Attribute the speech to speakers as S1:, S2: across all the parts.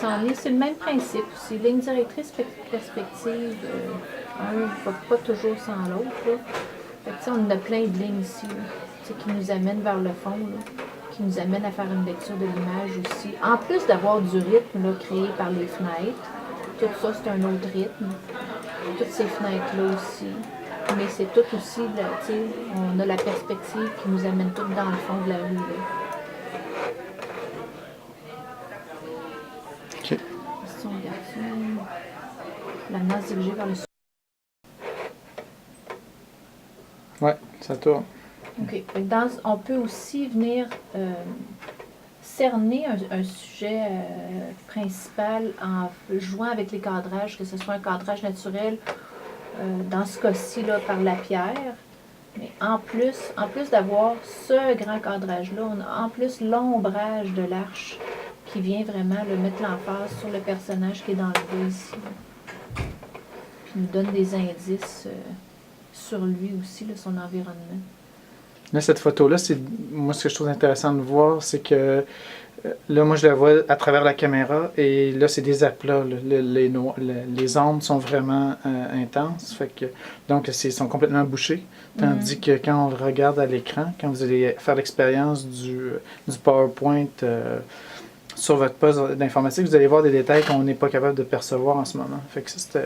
S1: s'en est. C'est le même principe aussi. Ligne directrice, perspective, un ne va pas toujours sans l'autre. Fait que, on a plein de lignes ici là, qui nous amènent vers le fond, là, qui nous amènent à faire une lecture de l'image aussi. En plus d'avoir du rythme là, créé par les fenêtres, tout ça c'est un autre rythme. Toutes ces fenêtres-là aussi. Mais c'est tout aussi, là, on a la perspective qui nous amène tout dans le fond de la rue. Là.
S2: OK.
S1: Si on regarde ça, la masse dirigée vers le sud.
S2: Ouais, ça tourne.
S1: OK. On peut aussi venir cerner un sujet principal en jouant avec les cadrages, que ce soit un cadrage naturel, dans ce cas-ci, là, par la pierre. Mais en plus d'avoir ce grand cadrage-là, on a en plus l'ombrage de l'arche qui vient vraiment mettre l'emphase sur le personnage qui est dans le bois ici. Là. Puis nous donne des indices sur lui aussi, là, son environnement.
S2: Là, cette photo-là, moi, ce que je trouve intéressant de voir, c'est que là, moi, je la vois à travers la caméra et là, c'est des aplats. Les ombres sont vraiment intenses. Fait que, donc, ils sont complètement bouchés. Tandis que quand on le regarde à l'écran, quand vous allez faire l'expérience du PowerPoint sur votre poste d'informatique, vous allez voir des détails qu'on n'est pas capable de percevoir en ce moment. Fait que ça,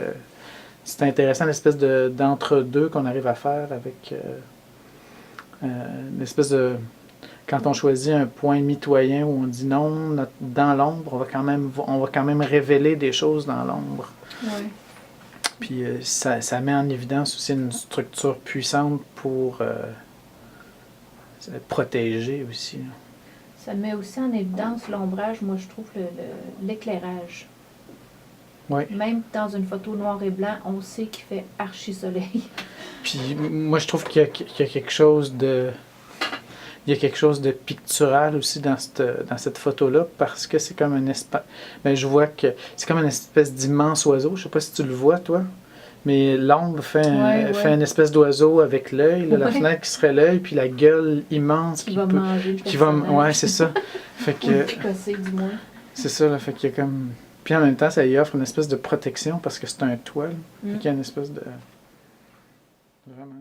S2: c'est intéressant, l'espèce d'entre-deux qu'on arrive à faire avec l'espèce de... Quand on choisit un point mitoyen où on dit non, dans l'ombre, on va quand même révéler des choses dans l'ombre.
S1: Oui.
S2: Puis ça met en évidence aussi une structure puissante pour protéger aussi.
S1: Ça met aussi en évidence l'ombrage, moi je trouve l'éclairage.
S2: Oui.
S1: Même dans une photo noir et blanc, on sait qu'il fait archi-soleil.
S2: Puis moi je trouve qu'il y a quelque chose de... Il y a quelque chose de pictural aussi dans cette photo-là, parce que c'est comme un espace... Ben, je vois que c'est comme une espèce d'immense oiseau. Je sais pas si tu le vois, toi, mais l'ombre fait une espèce d'oiseau avec l'œil, la fenêtre qui serait l'œil, puis la gueule immense
S1: qui va manger le personnage.
S2: Ouais, c'est ça. Fait que...
S1: Ou picosser, du moins.
S2: C'est ça, là, fait qu'il y a comme... Puis en même temps, ça y offre une espèce de protection, parce que c'est un toit, là. Fait qu'il y a une espèce de... Vraiment...